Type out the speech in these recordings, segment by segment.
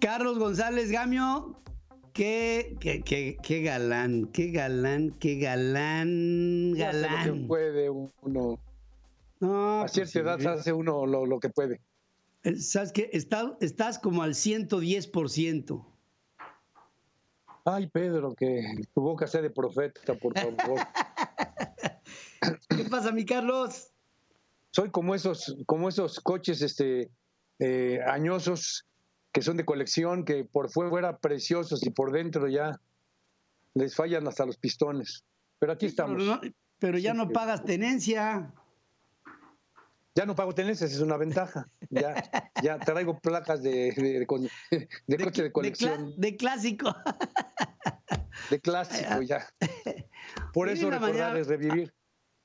Carlos González Gamio, qué galán, Ya hace lo que galán. puede uno. No, A pues cierta edad sí. hace uno lo que puede. ¿Sabes qué? Estás como al 110%. Ay, Pedro, que tu boca sea de profeta, por favor. ¿Qué pasa, mi Carlos? Soy como esos coches añosos que son de colección, que por fuera preciosos y por dentro ya les fallan hasta los pistones. Pero aquí Sí, estamos. pero ya no pagas tenencia. Ya no pago tenencias, es una ventaja. Ya traigo placas de coche de colección, De clásico. de clásico, ya. Por Hoy en eso la recordar mañana es revivir.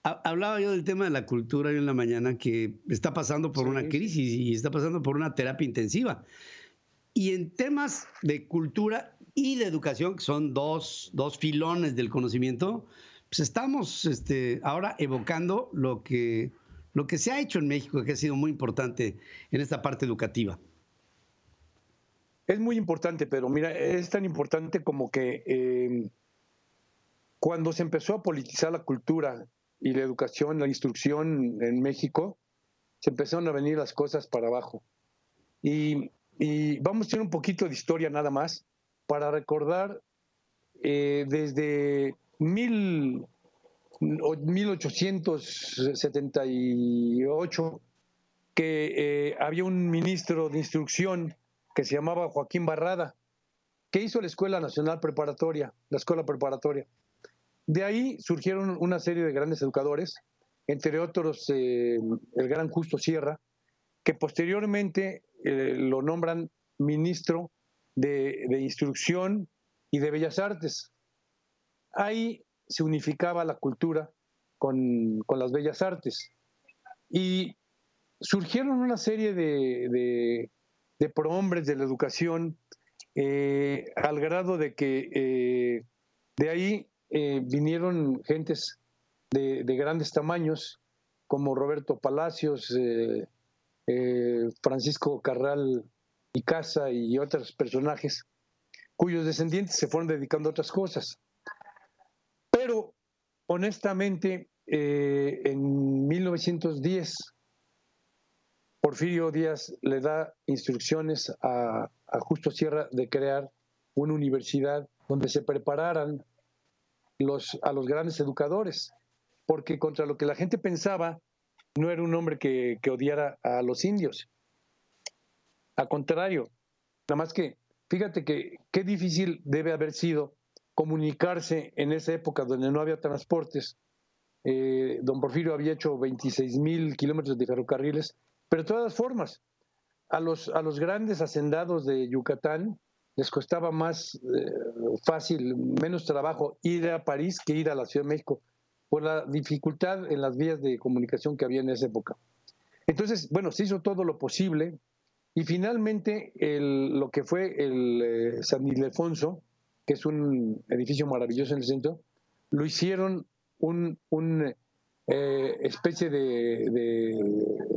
hablaba yo del tema de la cultura hoy en la mañana, que está pasando por una Sí, sí. crisis y está pasando por una terapia intensiva. Y en temas de cultura y de educación, que son dos filones del conocimiento, pues estamos ahora evocando lo que se ha hecho en México, que ha sido muy importante en esta parte educativa. Es muy importante, pero mira, es tan importante como que cuando se empezó a politizar la cultura y la educación, la instrucción en México, se empezaron a venir las cosas para abajo. Y vamos a hacer un poquito de historia nada más para recordar desde 1878 que había un ministro de instrucción que se llamaba Joaquín Barrada, que hizo la Escuela Nacional Preparatoria, la Escuela Preparatoria. De ahí surgieron una serie de grandes educadores, entre otros el gran Justo Sierra, que posteriormente lo nombran ministro de Instrucción y de Bellas Artes. Ahí se unificaba la cultura con las bellas artes. Y surgieron una serie de prohombres de la educación al grado de que de ahí vinieron gentes de grandes tamaños como Roberto Palacios, Francisco Carral y Casa y otros personajes cuyos descendientes se fueron dedicando a otras cosas. Pero honestamente, en 1910, Porfirio Díaz le da instrucciones a Justo Sierra de crear una universidad donde se prepararan a los grandes educadores, porque contra lo que la gente pensaba, no era un hombre que odiara a los indios. Al contrario, nada más que, fíjate que qué difícil debe haber sido comunicarse en esa época donde no había transportes. Don Porfirio había hecho 26,000 kilómetros de ferrocarriles, pero de todas formas, a los grandes hacendados de Yucatán les costaba más fácil, menos trabajo ir a París que ir a la Ciudad de México, por la dificultad en las vías de comunicación que había en esa época. Entonces, bueno, se hizo todo lo posible y finalmente lo que fue el San Ildefonso, que es un edificio maravilloso en el centro, lo hicieron un especie de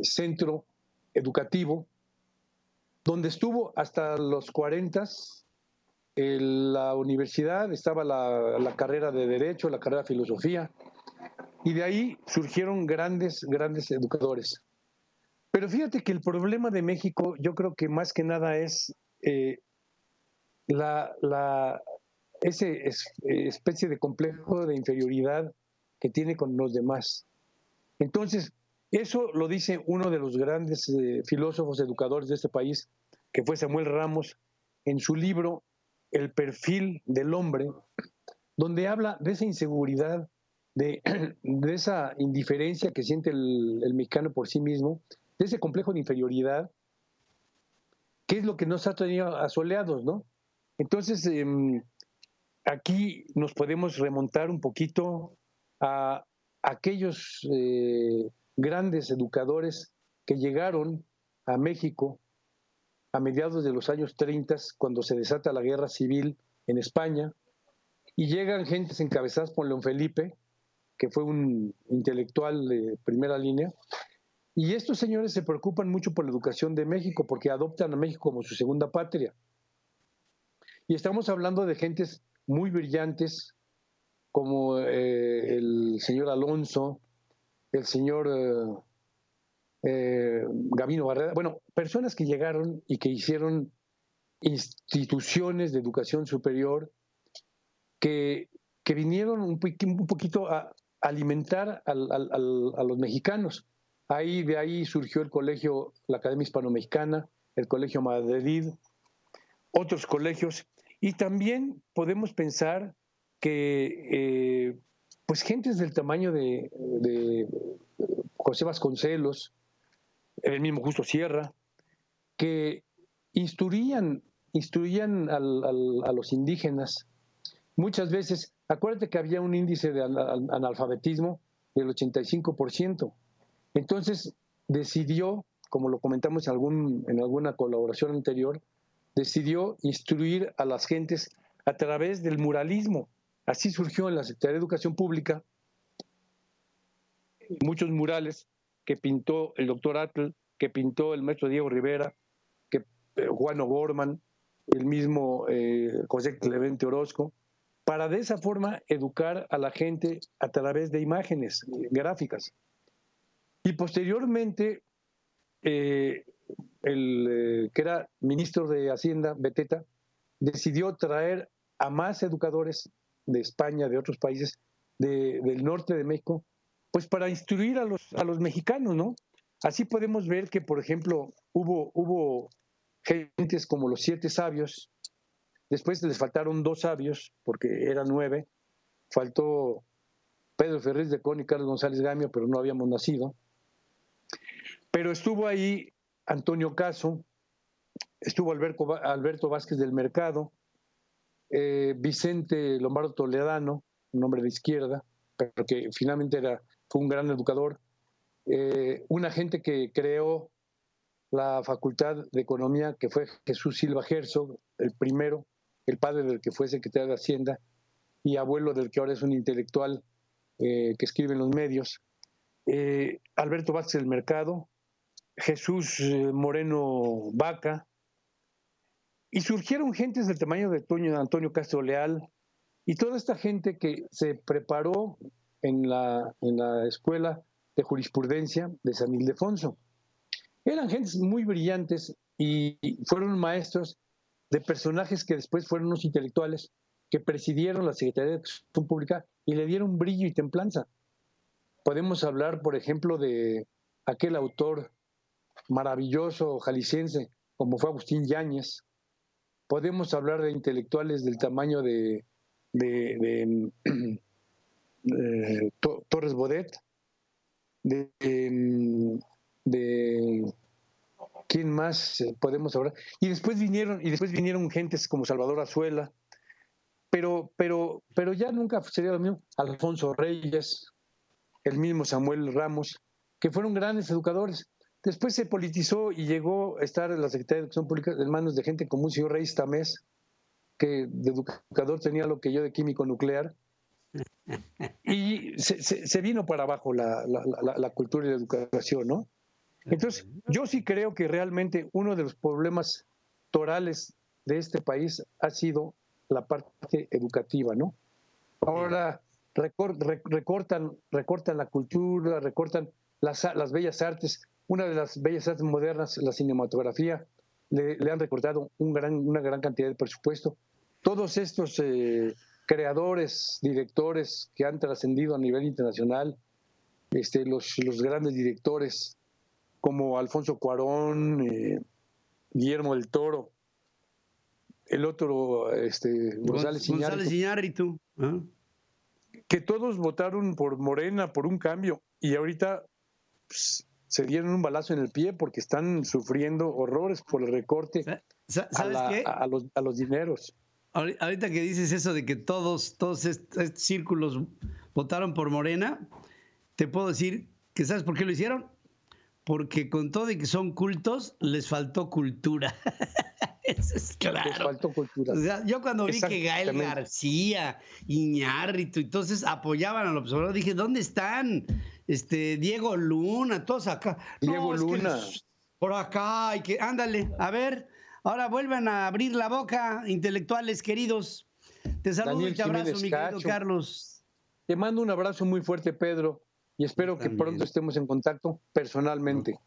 centro educativo donde estuvo hasta los 40. La universidad, estaba la carrera de Derecho, la carrera de Filosofía, y de ahí surgieron grandes educadores. Pero fíjate que el problema de México, yo creo que más que nada es esa especie de complejo de inferioridad que tiene con los demás. Entonces, eso lo dice uno de los grandes filósofos educadores de este país, que fue Samuel Ramos, en su libro El perfil del hombre, donde habla de esa inseguridad, de esa indiferencia que siente el mexicano por sí mismo, de ese complejo de inferioridad, que es lo que nos ha tenido asoleados, ¿no? Entonces, aquí nos podemos remontar un poquito a aquellos grandes educadores que llegaron a México a mediados de los años 30, cuando se desata la guerra civil en España, y llegan gentes encabezadas por León Felipe, que fue un intelectual de primera línea, y estos señores se preocupan mucho por la educación de México, porque adoptan a México como su segunda patria. Y estamos hablando de gentes muy brillantes, como el señor Alonso, el señor Gabino Barrera, bueno, personas que llegaron y que hicieron instituciones de educación superior que vinieron un poquito a alimentar a los mexicanos. De ahí surgió el colegio, la Academia Hispano-Mexicana, el Colegio Madrid, otros colegios, y también podemos pensar que pues gentes del tamaño de José Vasconcelos, el mismo Justo Sierra, que instruían a los indígenas. Muchas veces, acuérdate que había un índice de analfabetismo del 85%. Entonces decidió, como lo comentamos en alguna colaboración anterior, decidió instruir a las gentes a través del muralismo. Así surgió en la Secretaría de Educación Pública muchos murales que pintó el doctor Atl, que pintó el maestro Diego Rivera, que Juan O'Gorman, el mismo José Clemente Orozco, para de esa forma educar a la gente a través de imágenes gráficas. Y posteriormente, que era ministro de Hacienda, Beteta, decidió traer a más educadores de España, de otros países, del norte de México, pues para instruir a los mexicanos, ¿no? Así podemos ver que, por ejemplo, hubo gentes como los 7 sabios, después les faltaron 2 sabios, porque eran 9, faltó Pedro Ferriz de Con y Carlos González Gamio, pero no habíamos nacido. Pero estuvo ahí Antonio Caso, estuvo Alberto Vázquez del Mercado, Vicente Lombardo Toledano, un hombre de izquierda, pero que finalmente fue un gran educador, una gente que creó la Facultad de Economía, que fue Jesús Silva Herzog, el primero, el padre del que fue secretario de Hacienda y abuelo del que ahora es un intelectual que escribe en los medios, Alberto Vázquez del Mercado, Jesús Moreno Vaca, y surgieron gentes del tamaño de Antonio Castro Leal, y toda esta gente que se preparó en la Escuela de Jurisprudencia de San Ildefonso. Eran gentes muy brillantes y fueron maestros de personajes que después fueron unos intelectuales que presidieron la Secretaría de Educación Pública y le dieron brillo y templanza. Podemos hablar, por ejemplo, de aquel autor maravilloso jalisciense como fue Agustín Yáñez. Podemos hablar de intelectuales del tamaño de Torres Bodet, de ¿quién más podemos hablar? Y después vinieron gentes como Salvador Azuela, pero ya nunca sería lo mismo. Alfonso Reyes, el mismo Samuel Ramos, que fueron grandes educadores. Después se politizó y llegó a estar en la Secretaría de Educación Pública en manos de gente como un señor Reyes Tamés, que de educador tenía lo que yo de químico nuclear. Y se vino para abajo la cultura y la educación, ¿no? Entonces, yo sí creo que realmente uno de los problemas torales de este país ha sido la parte educativa, ¿no? Ahora recortan la cultura, recortan las bellas artes. Una de las bellas artes modernas, la cinematografía, le han recortado una gran cantidad de presupuesto. Todos estos creadores, directores que han trascendido a nivel internacional, los grandes directores como Alfonso Cuarón, Guillermo del Toro, el otro González Iñárritu, que todos votaron por Morena, por un cambio, y ahorita pues, se dieron un balazo en el pie porque están sufriendo horrores por el recorte a los dineros. Ahorita que dices eso de que todos estos círculos votaron por Morena, te puedo decir que ¿sabes por qué lo hicieron? Porque con todo y que son cultos, les faltó cultura. Eso es claro. Les faltó cultura. O sea, yo cuando vi que Gael García, Iñárritu, entonces apoyaban a López Obrador, dije, ¿dónde están? Diego Luna, todos acá. Diego Luna. Por acá, ándale, a ver, Ahora vuelvan a abrir la boca, intelectuales queridos. Te saludo Daniel y te abrazo, Jiménez mi querido Cacho. Carlos. Te mando un abrazo muy fuerte, Pedro, y espero que pronto estemos en contacto personalmente.